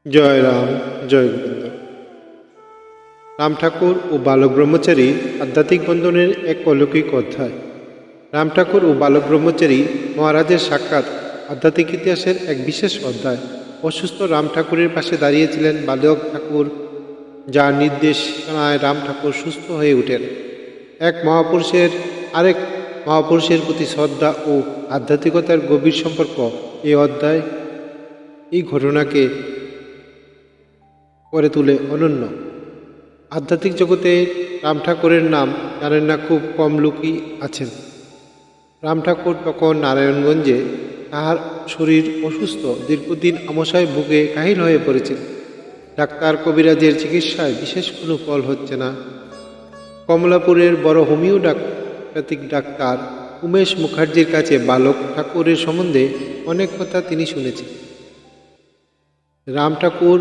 জয় রাম, জয় গোবিন্দ। রাম ঠাকুর ও বালক ব্রহ্মচারী আধ্যাত্মিক বন্ধনের এক অলৌকিক অধ্যায়। রাম ঠাকুর ও বালক ব্রহ্মচারী মহারাজের সাক্ষাৎ আধ্যাত্মিক ইতিহাসের এক বিশেষ অধ্যায়। অসুস্থ রাম ঠাকুরের পাশে দাঁড়িয়েছিলেন বালক ঠাকুর, যার নির্দেশনায় রাম ঠাকুর সুস্থ হয়ে ওঠেন। এক মহাপুরুষের আরেক মহাপুরুষের প্রতি শ্রদ্ধা ও আধ্যাত্মিকতার গভীর সম্পর্ক এই অধ্যায় এই ঘটনাকে করে তুলে অনন্য। আধ্যাত্মিক জগতে রাম ঠাকুরের নাম জানেন না খুব কম লোকই আছেন। রাম ঠাকুর তখন নারায়ণগঞ্জে, তাহার শরীর অসুস্থ, দীর্ঘদিন আমাশয় ভুগে কাহিল হয়ে পড়েছিল। ডাক্তার কবিরাজের চিকিৎসায় বিশেষ কোনো ফল হচ্ছে না। কমলাপুরের বড় হোমিওপ্যাথিক ডাক্তার উমেশ মুখার্জির কাছে বালক ঠাকুরের সম্বন্ধে অনেক কথা তিনি শুনেছেন। রাম ঠাকুর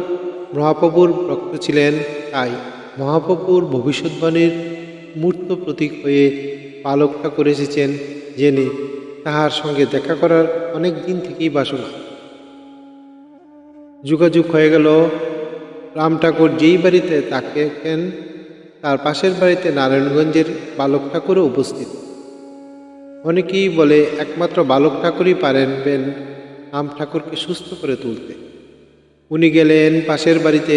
মহাপ্রভুর ভক্ত ছিলেন, তাই মহাপ্রভুর ভবিষ্যৎবাণীর মূর্ত প্রতীক হয়ে বালক ঠাকুর এসেছেন জেনে তাহার সঙ্গে দেখা করার অনেক দিন থেকেই বাসনা। যোগাযোগ হয়ে গেল। রাম ঠাকুর যেই বাড়িতে থাকেন তার পাশের বাড়িতে নারায়ণগঞ্জের বালক ঠাকুরও উপস্থিত। অনেকেই বলে একমাত্র বালক ঠাকুরই পারেন রাম ঠাকুরকে সুস্থ করে তুলতে। উনি গেলেন পাশের বাড়িতে।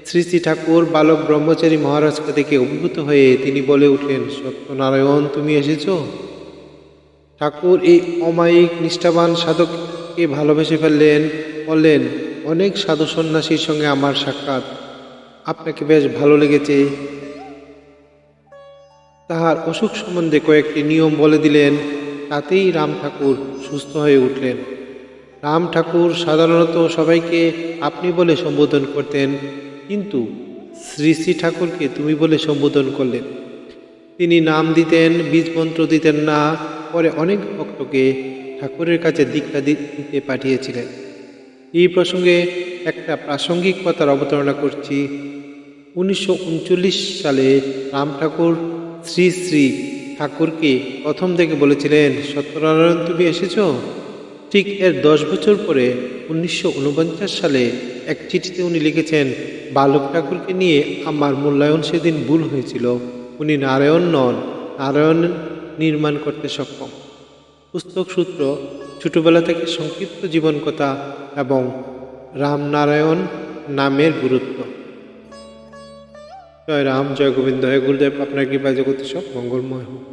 শ্রী শ্রী ঠাকুর বালক ব্রহ্মচারী মহারাজকে দেখে অভিভূত হয়ে তিনি বলে উঠলেন, সত্যনারায়ণ, তুমি এসেছ? ঠাকুর এই অমায়িক নিষ্ঠাবান সাধককে ভালোবেসে ফেললেন। বললেন, অনেক সাধু সন্ন্যাসীর সঙ্গে আমার সাক্ষাৎ, আপনাকে বেশ ভালো লেগেছে। তাহার অসুখ সম্বন্ধে কয়েকটি নিয়ম বলে দিলেন। তাতেই রাম ঠাকুর সুস্থ হয়ে উঠলেন। রাম ঠাকুর সাধারণত সবাইকে আপনি বলে সম্বোধন করতেন, কিন্তু শ্রী শ্রী ঠাকুরকে তুমি বলে সম্বোধন করলেন। তিনি নাম দিতেন, বীজ মন্ত্র দিতেন না। পরে অনেক ভক্তকে ঠাকুরের কাছে দীক্ষা দিতে পাঠিয়েছিলেন। এই প্রসঙ্গে একটা প্রাসঙ্গিক কথার অবতারণা করছি। 1939 সালে রাম ঠাকুর শ্রী শ্রী ঠাকুরকে প্রথম থেকে বলেছিলেন, সত্যনারায়ণ, তুমি এসেছ? ঠিক এর 10 বছর পরে 1949 সালে এক চিঠিতে উনি লিখেছেন, বালক ঠাকুরকে নিয়ে আমার মূল্যায়ন সেদিন ভুল হয়েছিল। উনি নারায়ণ নন, নারায়ণ নির্মাণ করতে সক্ষম। পুস্তক সূত্র, ছোটবেলা থেকে সংক্ষিপ্ত জীবন কথা এবং রামনারায়ণ নামের গুরুত্ব। জয় রাম, জয় গোবিন্দ। হে গুরুদেব, আপনার কৃপায় জগতে সব মঙ্গলময় হোক।